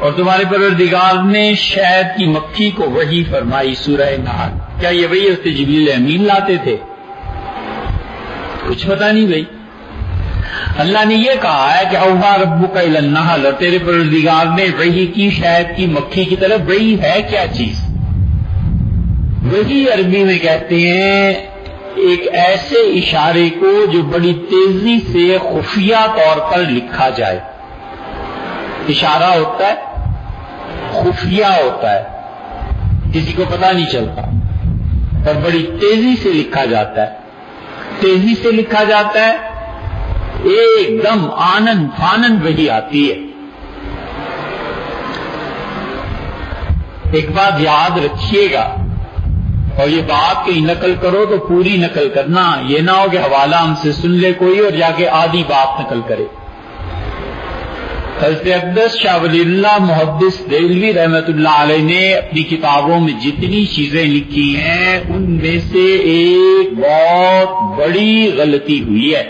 اور تمہارے پروردگار نے شہد کی مکھی کو وحی فرمائی سورہ نحل. کیا یہ وہی حضرت جبریل امین لاتے تھے؟ کچھ پتہ نہیں بھائی. اللہ نے یہ کہا ہے کہ اوحا ربک الی النحل، اور تیرے پروردگار نے وحی کی شہد کی مکھی کی طرف. وحی ہے کیا چیز؟ وحی عربی میں کہتے ہیں ایک ایسے اشارے کو جو بڑی تیزی سے خفیہ طور پر لکھا جائے. اشارہ ہوتا ہے خفیہ ہوتا ہے، کسی کو پتہ نہیں چلتا، اور بڑی تیزی سے لکھا جاتا ہے. تیزی سے لکھا جاتا ہے، ایک دم آنن فانن وحی آتی ہے. ایک بات یاد رکھیے گا، اور یہ بات کہیں نقل کرو تو پوری نقل کرنا، یہ نہ ہو کہ حوالہ ہم سے سن لے کوئی اور جا کے آدھی بات نقل کرے. حضرت اقدس شاہ ولی اللہ محدث دہلوی رحمۃ اللہ علیہ نے اپنی کتابوں میں جتنی چیزیں لکھی ہیں ان میں سے ایک بہت بڑی غلطی ہوئی ہے.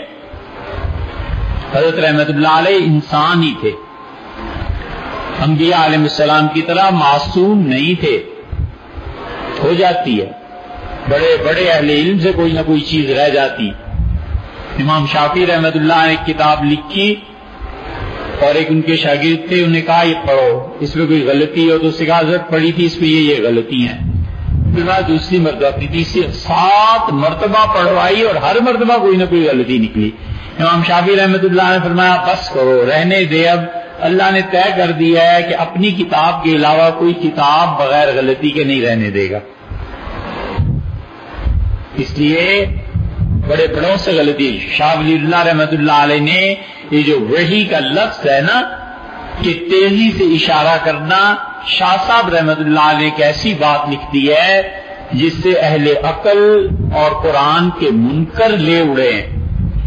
حضرت رحمۃ اللہ علیہ انسان ہی تھے، انبیاء علیہ السلام کی طرح معصوم نہیں تھے. ہو جاتی ہے، بڑے بڑے اہل علم سے کوئی نہ کوئی چیز رہ جاتی. امام شافعی رحمۃ اللہ نے ایک کتاب لکھی اور ایک ان کے شاگرد تھے، انہیں کہا یہ پڑھو، اس میں کوئی غلطی ہو تو اس سے کہا حضرت پڑھی تھی اس میں یہ غلطی ہیں. پھر میں دوسری مرتبہ تیسری 7 مرتبہ پڑھوائی اور ہر مرتبہ کوئی نہ کوئی غلطی نکلی. امام شافعی رحمۃ اللہ نے فرمایا بس کرو، رہنے دے، اب اللہ نے طے کر دیا ہے کہ اپنی کتاب کے علاوہ کوئی کتاب بغیر غلطی کے نہیں رہنے دے گا. اس لیے بڑے بڑوں سے غلطی. شاہ ولی اللہ رحمۃ اللہ علیہ نے یہ جو وحی کا لفظ ہے نا کہ تیزی سے اشارہ کرنا، شاہ صاحب رحمۃ اللہ علیہ نے ایک ایسی بات لکھ دی ہے جس سے اہل عقل اور قرآن کے منکر لے اڑے ہیں.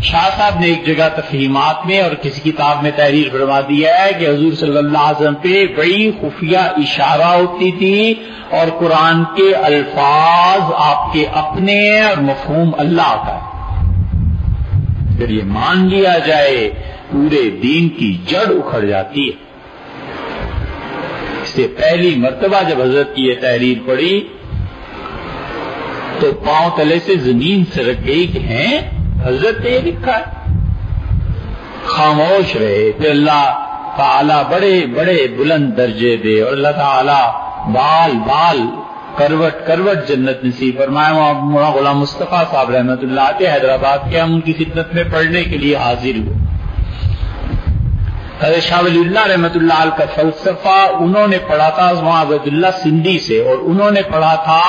شاہ صاحب نے ایک جگہ تفہیمات میں اور کسی کتاب میں تحریر فرما دیا ہے کہ حضور صلی اللہ علیہ وسلم پہ بڑی خفیہ اشارہ ہوتی تھی اور قرآن کے الفاظ آپ کے اپنے ہیں اور مفہوم اللہ کا ہے. پھر یہ مان لیا جائے پورے دین کی جڑ اکھڑ جاتی ہے. اس سے پہلی مرتبہ جب حضرت کی یہ تحریر پڑھی تو پاؤں تلے سے زمین سرک گئی کہ ہیں حضرت نے یہ لکھا ہے. خاموش رہے. پھر اللہ تعالیٰ بڑے بڑے بلند درجے دے اور اللہ تعالیٰ بال بال کروٹ کروٹ جنت نصیب فرمائے. مولانا غلام مصطفیٰ صاحب رحمۃ اللہ کے حیدرآباد کے، ہم ان کی خدمت میں پڑھنے کے لیے حاضر ہوئے. حضرت شاہ ولی اللہ رحمۃ اللہ علیہ کا فلسفہ انہوں نے پڑھا تھا وہاں عبد اللہ سندھی سے، اور انہوں نے پڑھا تھا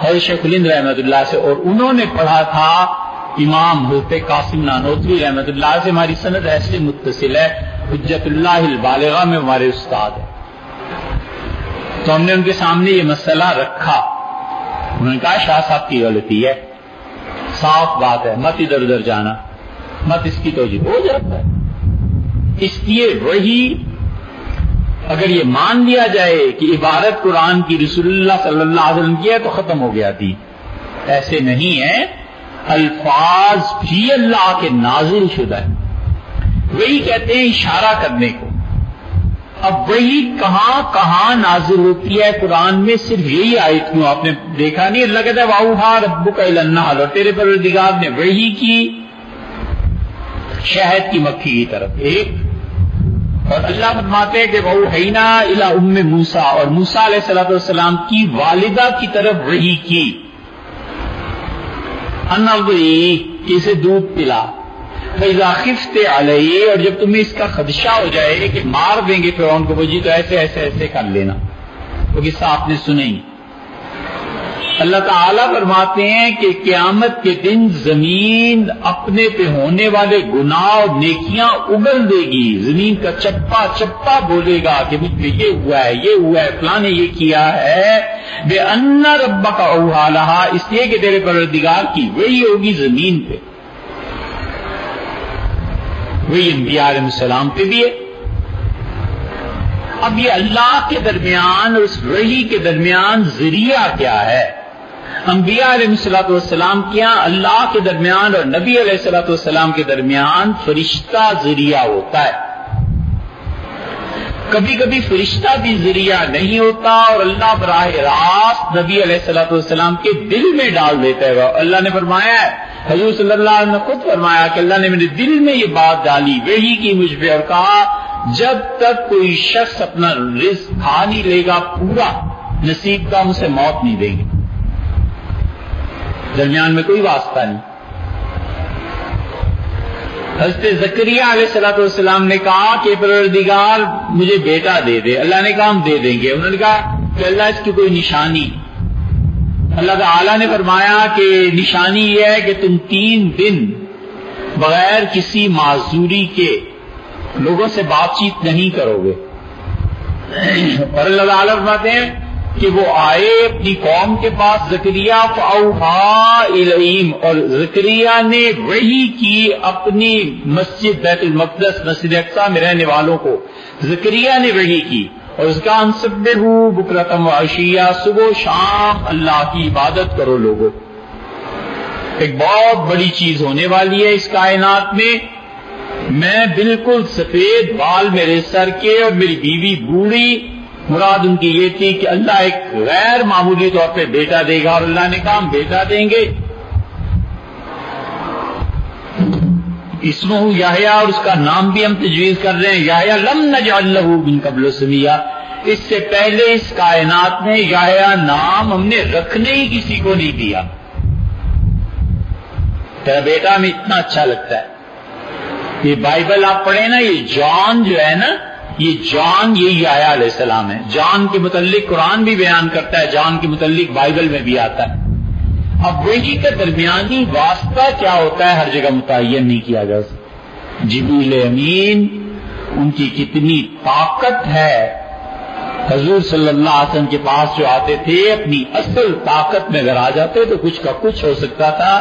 حضرت شیخ الہند رحمۃ اللہ سے، اور انہوں نے پڑھا تھا امام حضرت قاسم نانوتوی رحمۃ اللہ سے. ہماری سند ایسے متصل ہے، حجت اللہ البالغہ میں ہمارے استاد ہیں. تو ہم نے ان کے سامنے یہ مسئلہ رکھا. انہوں نے کہا شاہ صاحب کی غلطی ہے، صاف بات ہے، مت ادھر ادھر جانا، مت اس کی توجہ. ہو جاتا ہے. اس لیے وہی اگر یہ مان لیا جائے کہ عبارت قرآن کی رسول اللہ صلی اللہ علیہ وسلم کی ہے تو ختم ہو گیا تھی. ایسے نہیں ہے، الفاظ بھی اللہ کے نازل شدہ ہے. وہی کہتے ہیں اشارہ کرنے کو. اب وہی کہاں کہاں نازل ہوتی ہے قرآن میں؟ صرف یہی آیت کیوں آپ نے دیکھا نہیں؟ اللہ کہتا ہے وَأَوْحَىٰ رَبُّكَ إِلَى النَّحْلِ، اور تیرے پروردگار نے وحی کی شہد کی مکھی کی طرف. ایک اور اللہ فرماتے ہیں کہ وَأَوْحَيْنَا إِلَىٰ أُمِّ مُوسَىٰ، اور موسیٰ علیہ السلام کی والدہ کی طرف وحی کی أَنْ أَرْضِعِيهِ، کہ اسے دودھ پلا. فَإِذَا خِفْتِ عَلَيْهِ، اور جب تمہیں اس کا خدشہ ہو جائے کہ مار دیں گے فرعون کو، بجی تو ایسے ایسے ایسے کر لینا. وہ قصہ آپ نے سنے ہی. اللہ تعالیٰ فرماتے ہیں کہ قیامت کے دن زمین اپنے پہ ہونے والے گناہ اور نیکیاں اگل دے گی. زمین کا چپا چپا بولے گا کہ مجھ پہ یہ ہوا ہے، یہ ہوا ہے، فلاں نے یہ کیا ہے. بِأَنَّ رَبَّكَ أَوْحَىٰ لَهَا، اس لیے کہ تیرے پروردگار کی وہی ہوگی زمین پہ. وہی انبیاء علیہ السلام پہ بھی ہے. اب یہ اللہ کے درمیان اور اس وحی کے درمیان ذریعہ کیا ہے؟ انبیاء علیہ السلام کیا اللہ کے درمیان اور نبی علیہ السلام کے درمیان فرشتہ ذریعہ ہوتا ہے. کبھی کبھی فرشتہ بھی ذریعہ نہیں ہوتا اور اللہ براہ راست نبی علیہ الصلوۃ والسلام کے دل میں ڈال دیتا ہے. اللہ نے فرمایا ہے، حضور صلی اللہ علیہ وسلم نے خود فرمایا کہ اللہ نے میرے دل میں یہ بات ڈالی، وحی کی مجھ پہ، اور کہا جب تک کوئی شخص اپنا رزق کھا نہیں لے گا پورا نصیب کا، اسے موت نہیں دیں گے، درمیان میں کوئی واسطہ نہیں. حضرت زکریا علیہ الصلوۃ والسلام نے کہا کہ پروردگار مجھے بیٹا دے دے. اللہ نے کہا ہم دے دیں گے. انہوں نے کہا کہ اللہ اس کی کوئی نشانی. اللہ تعالیٰ نے فرمایا کہ نشانی یہ ہے کہ تم 3 دن بغیر کسی معذوری کے لوگوں سے بات چیت نہیں کرو گے. اور اللہ تعالیٰ فرماتے ہیں کہ وہ آئے اپنی قوم کے پاس زکریا فاوحا الیہم، اور زکریا نے وحی کی اپنی مسجد بیت المقدس مسجد اقصی میں رہنے والوں کو. زکریا نے وحی کی اور اس کا انسبحوا بکرۃ وعشیا، صبح و شام اللہ کی عبادت کرو لوگوں. ایک بہت بڑی چیز ہونے والی ہے اس کائنات میں. میں بالکل سفید بال میرے سر کے اور میری بیوی بوڑھی، مراد ان کی یہ تھی کہ اللہ ایک غیر معمولی طور پہ بیٹا دے گا، اور اللہ نے کہا ہم بیٹا دیں گے. اسمہ یحییٰ، اور اس کا نام بھی ہم تجویز کر رہے ہیں یحییٰ لم نجعل لہ من قبل سمیہ. اس سے پہلے اس کائنات میں یحییٰ نام ہم نے رکھنے ہی کسی کو نہیں دیا. تیرا بیٹا ہمیں اتنا اچھا لگتا ہے. یہ بائبل آپ پڑھیں نا، یہ جان جو ہے نا، یہ جان یہی یحییٰ علیہ السلام ہے. جان کے متعلق قرآن بھی بیان کرتا ہے، جان کے متعلق بائبل میں بھی آتا ہے. اب وحی کا درمیانی واسطہ کیا ہوتا ہے ہر جگہ متعین نہیں کیا گیا. جبریل امین ان کی کتنی طاقت ہے. حضور صلی اللہ علیہ وسلم کے پاس جو آتے تھے اپنی اصل طاقت میں اگر آ جاتے تو کچھ کا کچھ ہو سکتا تھا.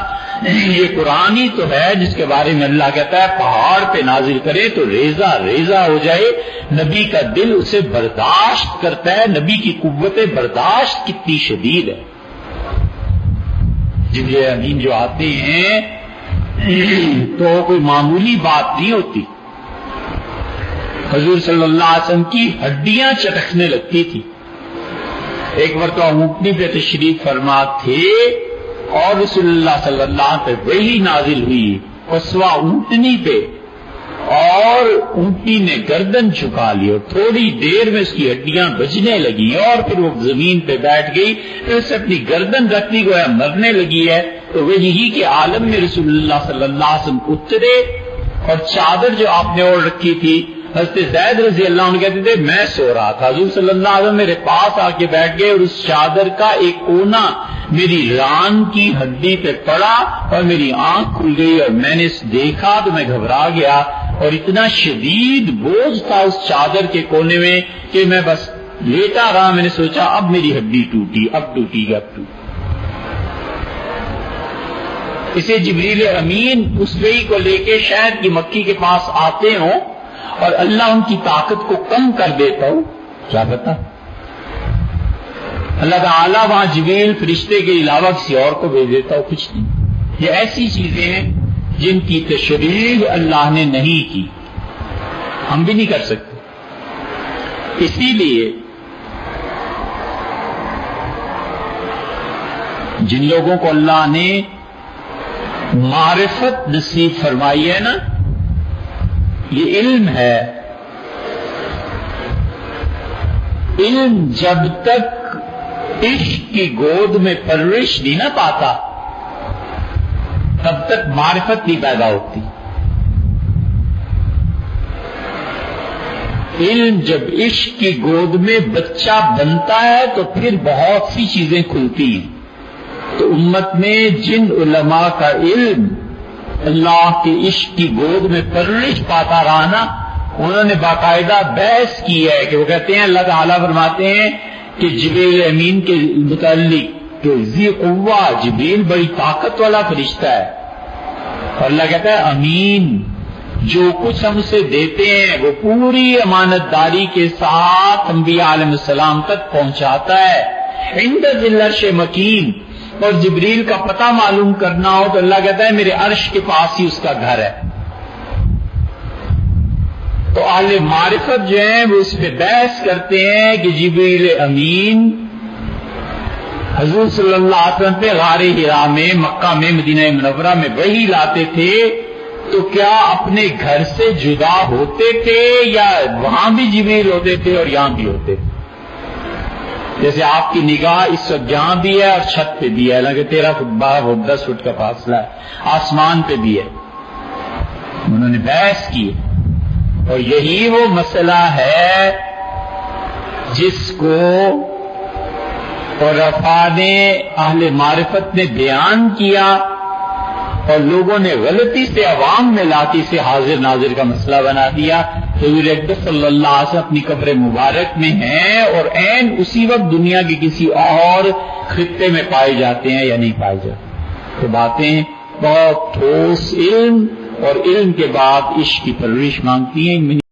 یہ قرآن ہی تو ہے جس کے بارے میں اللہ کہتا ہے پہاڑ پہ نازل کرے تو ریزہ ریزہ ہو جائے. نبی کا دل اسے برداشت کرتا ہے. نبی کی قوت برداشت کتنی شدید ہے. جبریل امین جو آتے ہیں تو کوئی معمولی بات نہیں ہوتی. حضور صلی اللہ علیہ وسلم کی ہڈیاں چٹکنے لگتی تھی. ایک مرتبہ اونٹنی پہ تشریف فرما تھے اور رسول اللہ صلی اللہ علیہ وسلم پہ وحی نازل ہوئی قصوہ اونٹنی پہ، اور اونٹنی نے گردن جھکا لی اور تھوڑی دیر میں اس کی ہڈیاں بجنے لگی اور پھر وہ زمین پہ بیٹھ گئی. پھر اسے اپنی گردن رکھتی گویا مرنے لگی ہے. تو وحی کے عالم میں رسول اللہ صلی اللہ علیہ وسلم اترے اور چادر جو آپ نے اوڑھ رکھی تھی، حضرت زید رضی اللہ عنہ کہتے تھے میں سو رہا تھا، حضور صلی اللہ علیہ وسلم میرے پاس آ کے بیٹھ گئے اور اس چادر کا ایک کونا میری ران کی ہڈی پہ پڑا اور میری آنکھ کھل گئی اور میں نے دیکھا تو میں گھبرا گیا اور اتنا شدید بوجھ تھا اس چادر کے کونے میں کہ میں بس لیٹا رہا. میں نے سوچا اب میری ہڈی ٹوٹی، اب ٹوٹی گا، اب ٹوٹی. اسے جبریل امین اس وحی کو لے کے شاید کی مکی کے پاس آتے ہوں اور اللہ ان کی طاقت کو کم کر دیتا ہو، کیا پتا. اللہ تعالیٰ وہاں جبریل فرشتے کے علاوہ کسی اور کو بھیج دیتا ہو، کچھ نہیں. یہ ایسی چیزیں ہیں جن کی تشریح اللہ نے نہیں کی، ہم بھی نہیں کر سکتے. اسی لیے جن لوگوں کو اللہ نے معرفت نصیب فرمائی ہے نا، یہ علم ہے. علم جب تک عشق کی گود میں پرورش نہیں نہ پاتا تب تک معرفت نہیں پیدا ہوتی. علم جب عشق کی گود میں بچہ بنتا ہے تو پھر بہت سی چیزیں کھلتی ہیں. تو امت میں جن علماء کا علم اللہ کے عشق کی گود میں پرورش پاتا رہا نا، انہوں نے باقاعدہ بحث کی ہے کہ وہ کہتے ہیں اللہ تعالیٰ فرماتے ہیں کہ جبریل امین کے متعلق کہ ذی قوہ، جبریل بڑی طاقت والا فرشتہ ہے، اور اللہ کہتا ہے امین، جو کچھ ہم اسے دیتے ہیں وہ پوری امانت داری کے ساتھ انبیاء علیہ السلام تک پہنچاتا ہے. عند ذی العرش مکین. اور جبریل کا پتہ معلوم کرنا ہو تو اللہ کہتا ہے میرے عرش کے پاس ہی اس کا گھر ہے. تو اہل معرفت جو ہیں وہ اس پہ بحث کرتے ہیں کہ جبریل امین حضور صلی اللہ علیہ وسلم پہ غار حرا میں، مکہ میں، مدینہ منورہ میں وحی لاتے تھے، تو کیا اپنے گھر سے جدا ہوتے تھے یا وہاں بھی جبریل ہوتے تھے اور یہاں بھی ہوتے تھے؟ جیسے آپ کی نگاہ اس وقت جہاں بھی ہے اور چھت پہ بھی ہے، حالانکہ 13 فٹ 12 فٹ 10 فٹ کا فاصلہ ہے، آسمان پہ بھی ہے۔ انہوں نے بحث کی، اور یہی وہ مسئلہ ہے جس کو عرفاء نے، اہل معرفت نے بیان کیا، اور لوگوں نے غلطی سے عوام میں لاتی سے حاضر ناظر کا مسئلہ بنا دیا۔ حضور اقدس صلی اللہ علیہ وسلم اپنی قبر مبارک میں ہیں اور عین اسی وقت دنیا کے کسی اور خطے میں پائے جاتے ہیں یا نہیں پائے جاتے۔ تو باتیں بہت ٹھوس علم اور علم کے بعد عشق کی پرورش مانگتی ہیں۔